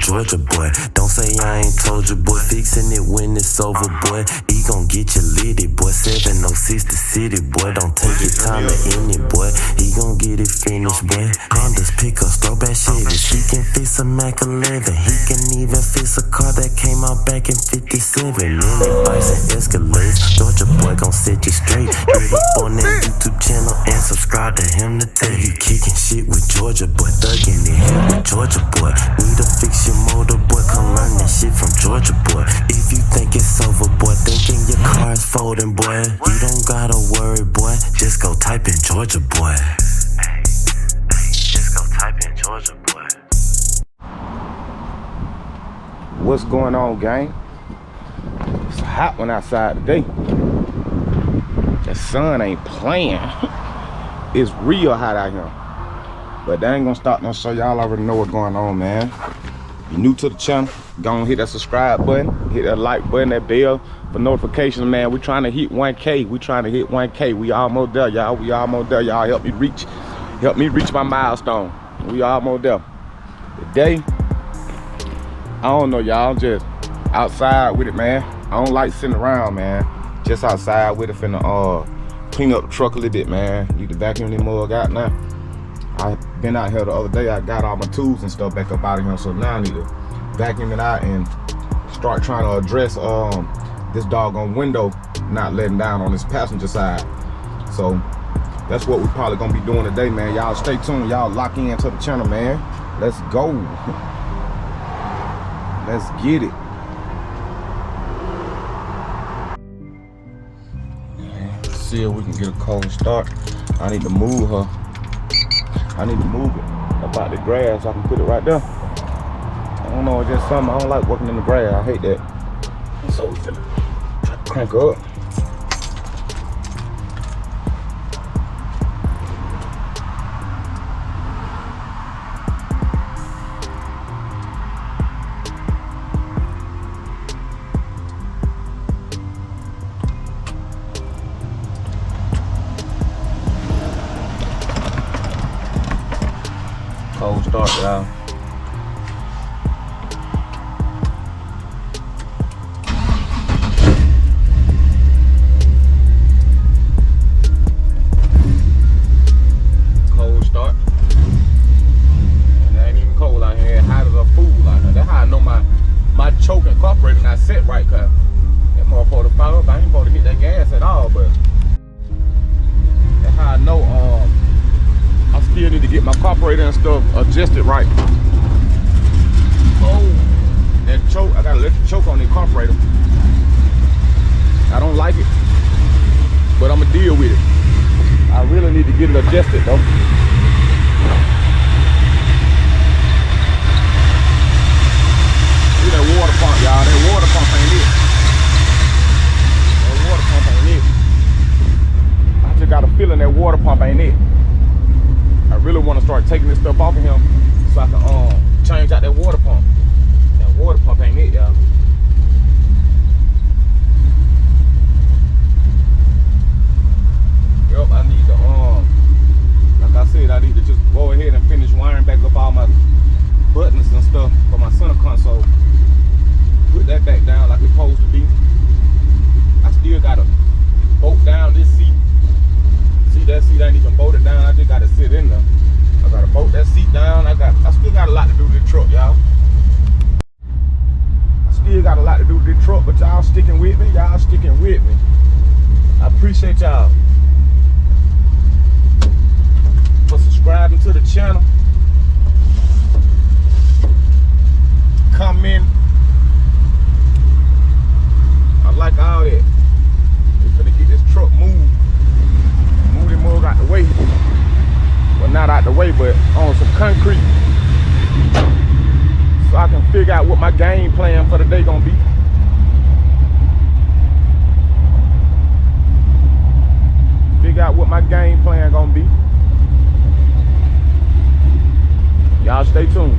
Georgia, boy. Don't say I ain't told you, boy. Fixing it when it's over, boy. He gon' get you litty, boy. 706 the city, boy. Don't take your time to end it, boy. He gon' get it finished, boy. Hondas, pickups, throwback Chevys. He can fix a Mac 11. He can even fix a car that came out back in 57. Mini bikes and Escalades. Georgia boy gon' set you straight. Hit up on that YouTube channel and subscribe to him today. He kicking shit with Georgia boy, thugging it here with Georgia boy. Need to fix your motor, boy. Come learn that shit from Georgia boy. If you think it's over, boy, thinking your car is folding, boy, you don't gotta worry, boy. Just go type in Georgia boy. Hey, just go type in Georgia boy. What's going on, gang? It's a hot one outside today. The sun ain't playing. It's real hot out here. But that ain't gonna stop no show. Y'all already know what's going on, man. You new to the channel, go on hit that subscribe button, hit that like button, that bell for notifications, man. We trying to hit 1K. We trying to hit 1K. We almost there, y'all. We almost there. Y'all help me reach my milestone. We almost there. Today, I don't know, y'all. I'm just outside with it, man. I don't like sitting around, man. Just outside with it, finna clean up the truck a little bit, man. Need to vacuum the mug out now. I been out here the other day. I got all my tools and stuff back up out of here, so now I need to vacuum it out and start trying to address this doggone window not letting down on this passenger side. So that's what we probably gonna be doing today, man. Y'all stay tuned. Y'all lock in to the channel, man. Let's go. Let's get it. Let's see if we can get a cold start. I need to move her. I need to move it about the grass so I can put it right there. I don't know, it's just something. I don't like working in the grass. I hate that. So we're gonna try to crank her up. Cold start, y'all. Cold start. And it ain't even cold out here. It's hot as a fool out here. That's how I know my choke and carburetor not set right, cause that motherfucker fire up. I ain't supposed to hit that gas at all, but that's how I know I still need to get my carburetor and stuff adjusted right. Oh, that choke, I gotta let the choke on the carburetor. I don't like it, but I'm gonna deal with it. I really need to get it adjusted though. See that water pump, y'all. That water pump ain't it. That water pump ain't it. I just got a feeling that water pump ain't it. I really want to start taking this stuff off of him so I can change out that water pump. That water pump ain't it, y'all. Yup, I need to like I said, I need to just go ahead and finish wiring back up all my buttons and stuff for my center console. Put that back down like it's supposed to be. I still gotta bolt down this seat. See that seat ain't even bolted down. I just gotta sit in there. I gotta bolt that seat down. I still got a lot to do with this truck, y'all. I still got a lot to do with this truck, but y'all sticking with me. Y'all sticking with me. I appreciate y'all for subscribing to the channel. Comment. I like all that. We're gonna get this truck moved. Move the mug out the way. Well, not out the way, but on some concrete. So I can figure out what my game plan for the day gonna be. Figure out what my game plan gonna be. Y'all stay tuned.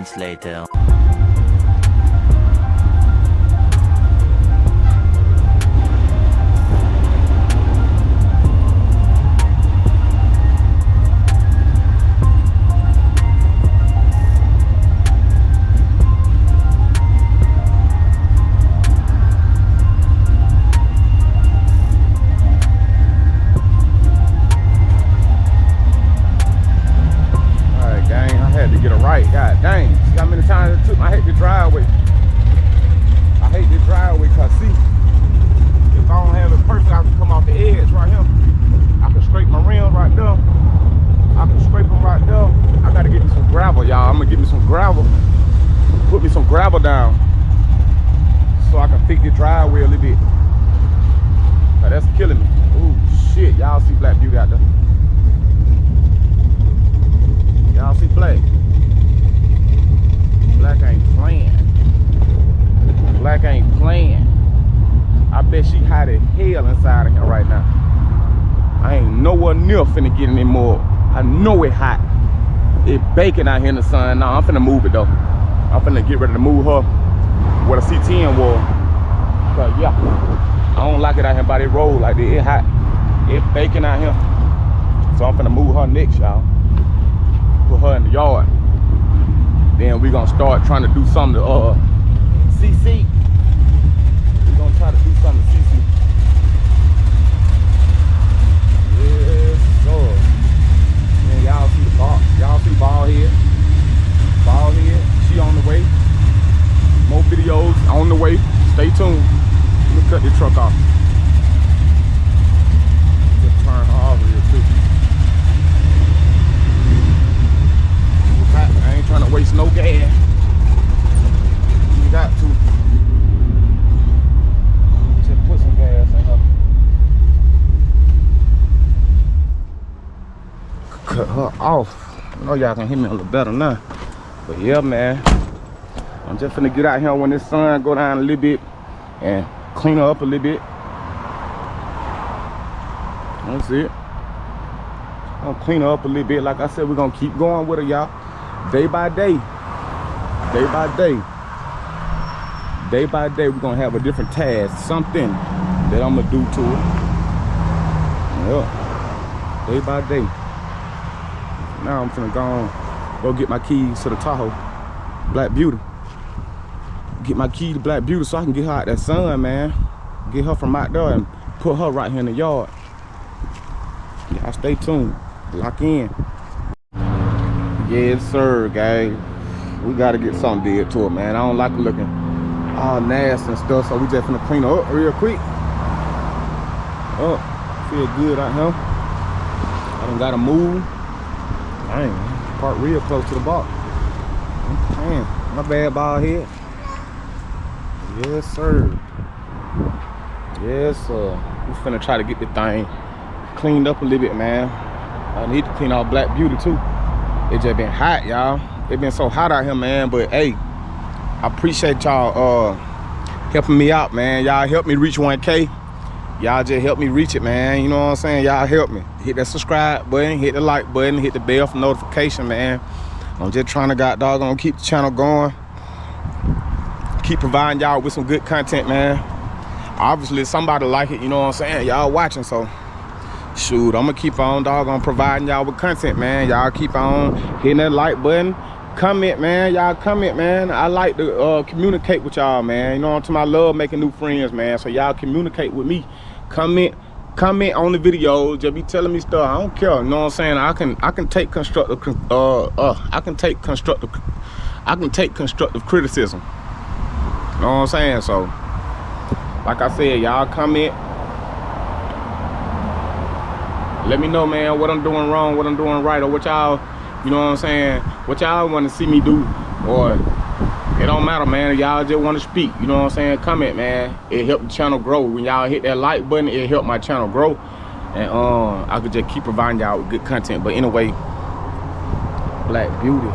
months later. God dang, see how many times it took? I hate the driveway. I hate the driveway because see, if I don't have it perfect, I can come off the edge right here. I can scrape my rims right there. I can scrape them right there. I gotta get me some gravel, y'all. I'm gonna get me some gravel. Put me some gravel down so I can fix the driveway a little bit. Now, that's killing me. Ooh, shit. Y'all see Black Beauty out there? Y'all see Black? Black ain't playing. Black ain't playing. I bet she hot as hell inside of here right now. I ain't nowhere near finna get any more. I know it hot. It baking out here in the sun. Nah, I'm finna move it though. I'm finna get ready to move her where the C10 was. But yeah, I don't like it out here by the road like that. It hot. It baking out here. So I'm finna move her next, y'all. Put her in the yard. Then we gonna start trying to do something to CC. We gonna try to do something to CC. Yes, sir. And y'all see the ball. Y'all see bald head. Bald head. She on the way. More videos on the way. Stay tuned. Let me cut the truck off. Just turn her off real quick. I ain't trying to waste no gas. You got to. Just put some gas in her. Cut her off. I know y'all can hear me a little better now. But yeah, man. I'm just finna get out here when this sun go down a little bit and clean her up a little bit. That's it. I'll clean her up a little bit. Like I said, we're gonna keep going with her, y'all. Day by day, day by day, day by day, we're gonna have a different task, something that I'm gonna do to it. Yeah, day by day. Now I'm finna go get my keys to the Tahoe, Black Beauty. Get my key to Black Beauty so I can get her out that sun, man. Get her from out there and put her right here in the yard. Y'all stay tuned, lock in. Yes, sir, guys. We gotta get something did to it, man. I don't like it looking all nasty and stuff, so we just finna clean her up real quick. Oh, feel good out here. I done gotta move. Dang, park real close to the box. Man, my bad, bald head. Yes, sir. Yes, sir. We finna try to get the thing cleaned up a little bit, man. I need to clean out Black Beauty too. It just been hot, y'all. It been so hot out here, man. But hey, I appreciate y'all helping me out, man. Y'all helped me reach 1K. Y'all just helped me reach it, man. You know what I'm saying? Y'all help me. Hit that subscribe button, hit the like button, hit the bell for notification, man. I'm just trying to doggone keep the channel going. Keep providing y'all with some good content, man. Obviously, somebody like it, you know what I'm saying? Y'all watching, so shoot, I'm gonna keep on doggone providing y'all with content, man. Y'all keep on hitting that like button. Comment, man. Y'all comment, man. I like to communicate with y'all, man. You know what I'm talking about? I love making new friends, man. So y'all communicate with me. Comment on the video. Just be telling me stuff. I don't care. You know what I'm saying? I can take constructive criticism. You know what I'm saying? So like I said, y'all comment. Let me know, man, what I'm doing wrong, what I'm doing right, or what y'all, you know what I'm saying, what y'all want to see me do. Or it don't matter, man. Y'all just want to speak, you know what I'm saying? Comment, man. It help the channel grow. When y'all hit that like button, it help my channel grow. And I could just keep providing y'all with good content. But anyway, Black Beauty.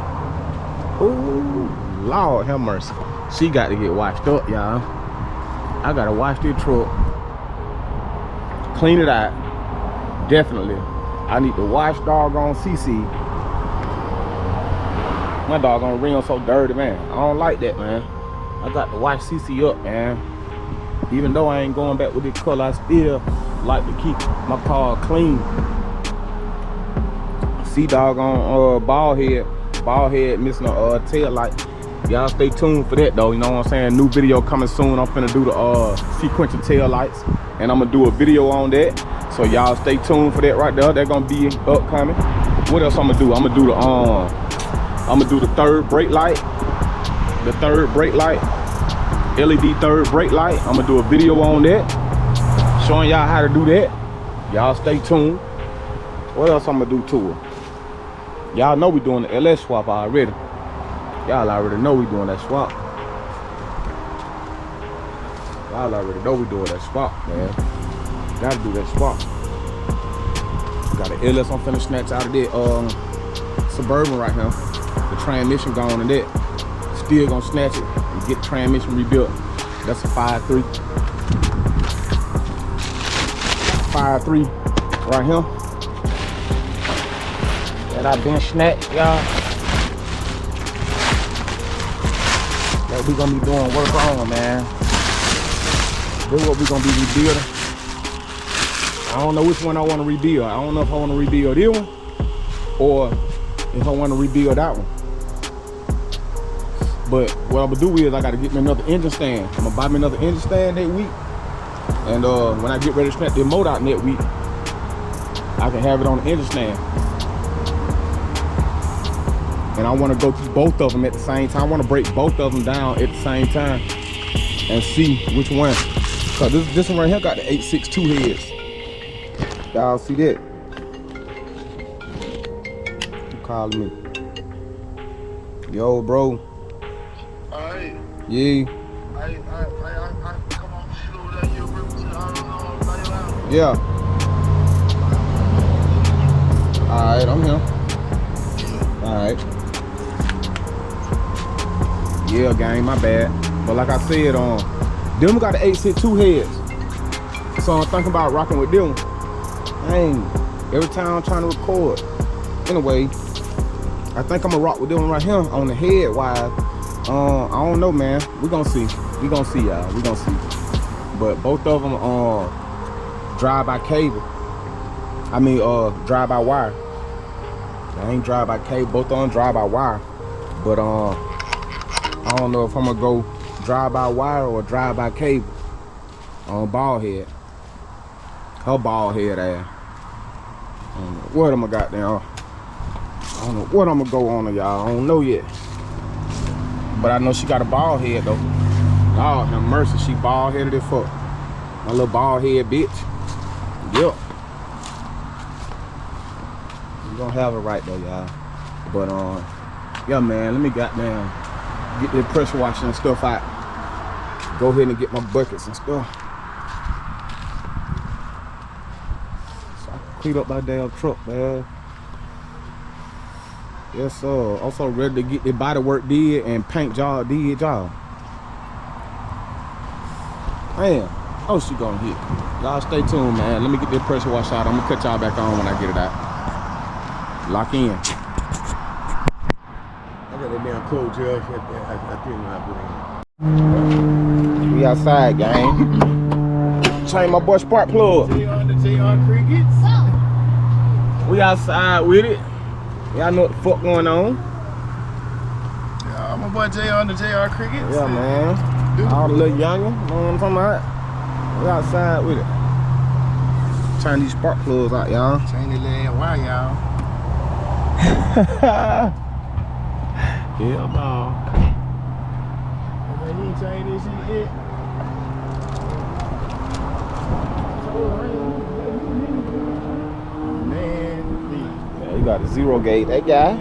Ooh, Lord have mercy. She got to get washed up, y'all. I got to wash this truck. Clean it out. Definitely. I need to wash doggone CC. My doggone rim so dirty, man. I don't like that, man. I got to wash CC up, man. Even though I ain't going back with this color, I still like to keep my car clean. See doggone bald head missing a tail light. Y'all stay tuned for that though, you know what I'm saying? New video coming soon. I'm finna do the sequential tail lights, and I'm gonna do a video on that. So y'all stay tuned for that right there. They're gonna be upcoming. What else I'm gonna do? I'm gonna do the third brake light. The third brake light. LED third brake light. I'm gonna do a video on that, showing y'all how to do that. Y'all stay tuned. What else I'm gonna do to it? Y'all know we doing the LS swap already. Y'all already know we doing that swap. Y'all already know we doing that swap, man. Gotta do that swap. Got an LS I'm finna snatch out of that Suburban right here. The transmission gone in that. Still gonna snatch it and get the transmission rebuilt. That's a 5.3. 5.3 right here. That I been snatched, y'all. That we gonna be doing work on, man. This is what we gonna be rebuilding. I don't know which one I want to rebuild. I don't know if I want to rebuild this one or if I want to rebuild that one. But what I'm gonna do is I gotta get me another engine stand. I'm gonna buy me another engine stand that week. And when I get ready to snap the motor out that week, I can have it on the engine stand. And I want to go through both of them at the same time. I want to break both of them down at the same time and see which one. Cause this one right here got the 862 heads. Y'all see that? You calling me? Yo, bro. Alright. Yeah. I come on, slow down your route to I don't know. Yeah. Alright, I'm here. Alright. Yeah, gang, my bad. But like I said, them got the 862 heads. So I'm thinking about rocking with them. Dang, every time I'm trying to record. Anyway, I think I'm gonna rock with them right here on the head wise. I don't know, man. We gonna see. We gonna see, y'all. We gonna see. But both of them drive by cable. I mean, drive by wire. I ain't drive by cable. Both of them drive by wire. But I don't know if I'm gonna go drive by wire or drive by cable on bald head. Her bald head ass. I don't know what I'm gonna got there. I don't know what I'm gonna go on to, y'all. I don't know yet. But I know she got a bald head though. Lord have mercy, she bald headed as fuck. My little bald head bitch. Yep. We gonna have it right though, y'all. But yeah, man, let me goddamn get the pressure washer and stuff out. Go ahead and get my buckets and stuff. So I can clean up my damn truck, man. Yes, sir. Also ready to get the body work did and paint job did, y'all. Man, oh, she gonna hit. Y'all stay tuned, man. Let me get this pressure wash out. I'm gonna cut y'all back on when I get it out. Lock in. I got that damn cold gel. I think when I put in. We outside, gang. Change my boy spark plug. The JR Crickets. We outside with it. Y'all know what the fuck going on. Yeah, my boy Jay on the JR Crickets. Yeah, man. All the little youngin', you know what I'm talking about? We outside with it. Turn these spark plugs out, y'all. Change the little wire, y'all. Hell no. He ain't changed this shit yet. Man, Yeah, you got a 0 gauge, that guy.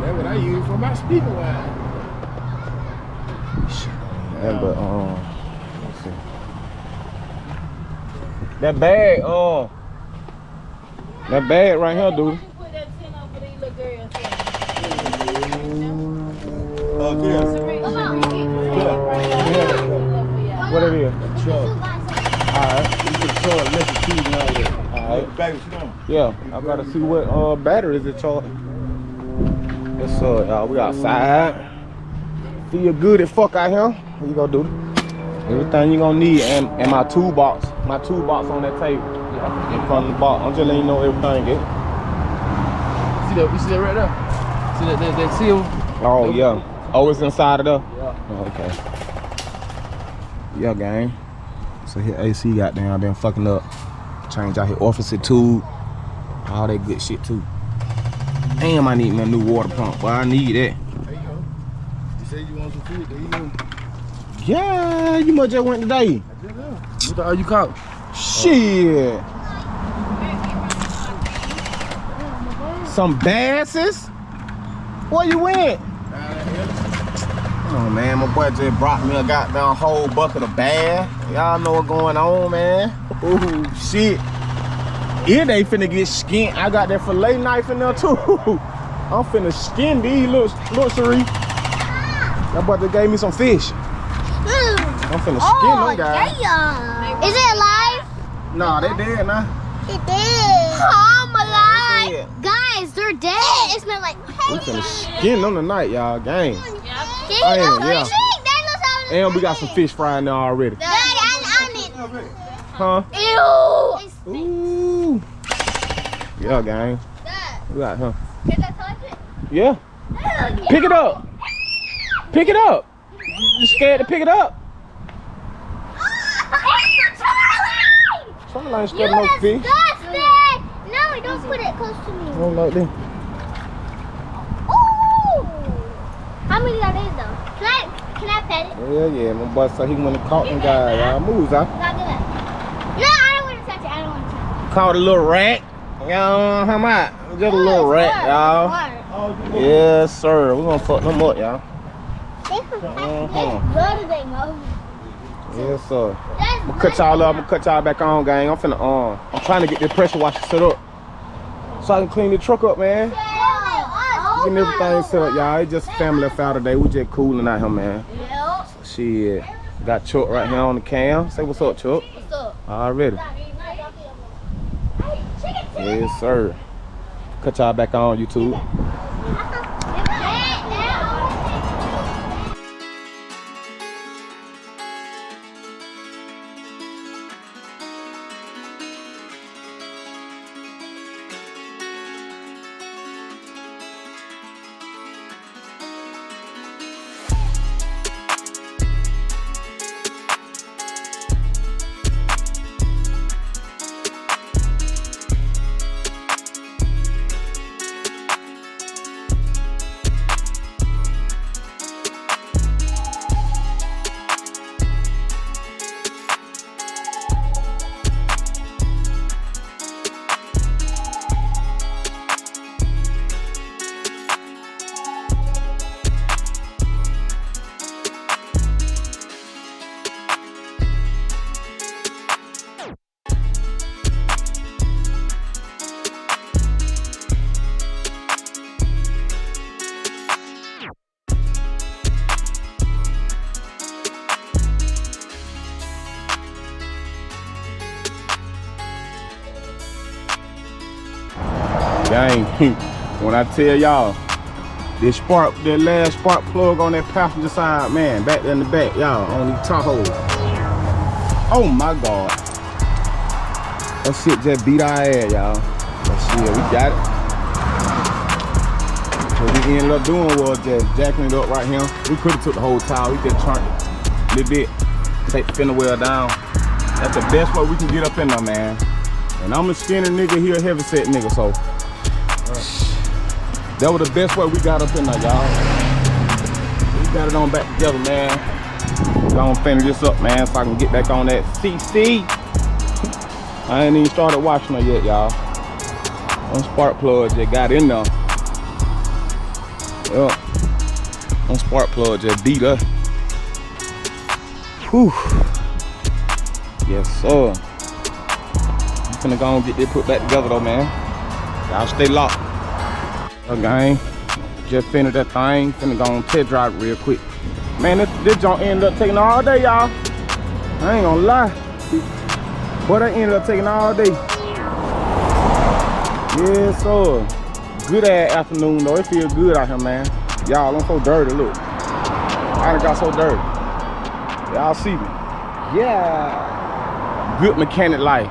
that's what I use for my speaker wire. Yeah, but let's see. That bag, that bag right here, dude. What it is? Truck. Alright. You can charge electric too now. Alright. Baby, sit down. Yeah, I gotta see what batteries it charge. Yes, sir, y'all. We outside. Feel good as fuck out here. What you gonna do? Everything you gonna need and my toolbox. My toolbox on that table. In front of the box. I'm just letting you know everything is. You see that right there? See that seal? Oh, yeah. Oh, it's inside of there? Yeah. Oh, okay. Yeah, gang. So here AC got down there fucking up. Change out here officer tube. All that good shit too. Damn, I need me a new water pump, but I need that. There you go. You said you want some food, there you go. Yeah, you must just went today. I just know. What the hell you caught? Shit. Some basses? Where you went? Oh man, my boy just brought me a goddamn whole bucket of bass. Y'all know what's going on, man. Ooh, shit. Yeah, they finna get skinned. I got that fillet knife in there too. I'm finna skin these little Cherie. That boy just gave me some fish. I'm finna skin them guys. Damn. Is it alive? Nah, they dead now. It is. I'm alive. Guys, they're dead. It smells like We finna skin them tonight, y'all. Gang. yeah. And we got some fish frying there already. Daddy, I need. Huh? Ew. Ooh. Yeah, gang. We got, huh? Can I touch it? Yeah. Pick it up. Pick it up. You scared to pick it up? Charlie ain't scared of no fish. Disgusting. No, don't put it close to me. I don't like that. Ooh. How many are these though? Can I pet it? Yeah, my boy said he went and caught them guys. Y'all move, huh? Not do that. No, I don't want to touch it. I don't want to touch it. Caught a little rat. Y'all, how much? Just a little rat, y'all. Yes, sir. We're gonna fuck them up, y'all. Yes, sir. I'm gonna cut y'all up. I'm gonna cut y'all back on, gang. I'm finna I'm trying to get this pressure washer set up so I can clean the truck up, man. Getting everything set up, y'all. It's just a family affair today. We just cooling out here, man. So, shit. Got Chuck right here on the cam. Say what's up, Chuck. What's up? Already. Yes, sir. Cut y'all back on YouTube. Dang, when I tell y'all, that last spark plug on that passenger side, man, back there in the back, y'all, on these Tahoe. Oh my God. That shit just beat our ass, y'all. But shit, we got it. What we ended up doing was just jacking it up right here. We could have took the whole tire, we just turned it a little bit, take the fender well down. That's the best way we can get up in there, man. And I'm a skinny nigga, he a heavy set nigga, so. That was the best way we got up in there, y'all. We got it on back together, man. Gonna finish this up, man, so I can get back on that CC. I ain't even started washing her yet, y'all. Them spark plugs just got in there. Yup. Them spark plugs just beat her. Whew. Yes, sir. I'm finna go and get this put back together, though, man. Y'all stay locked. Gang, just finished that thing. Finna go on test drive real quick. Man, this junk ended up taking all day, y'all. I ain't gonna lie. Boy, that ended up taking all day. Yes, sir. Good ass afternoon though. It feels good out here, man. Y'all, I'm so dirty. Look, I done got so dirty. Y'all see me? Yeah. Good mechanic life.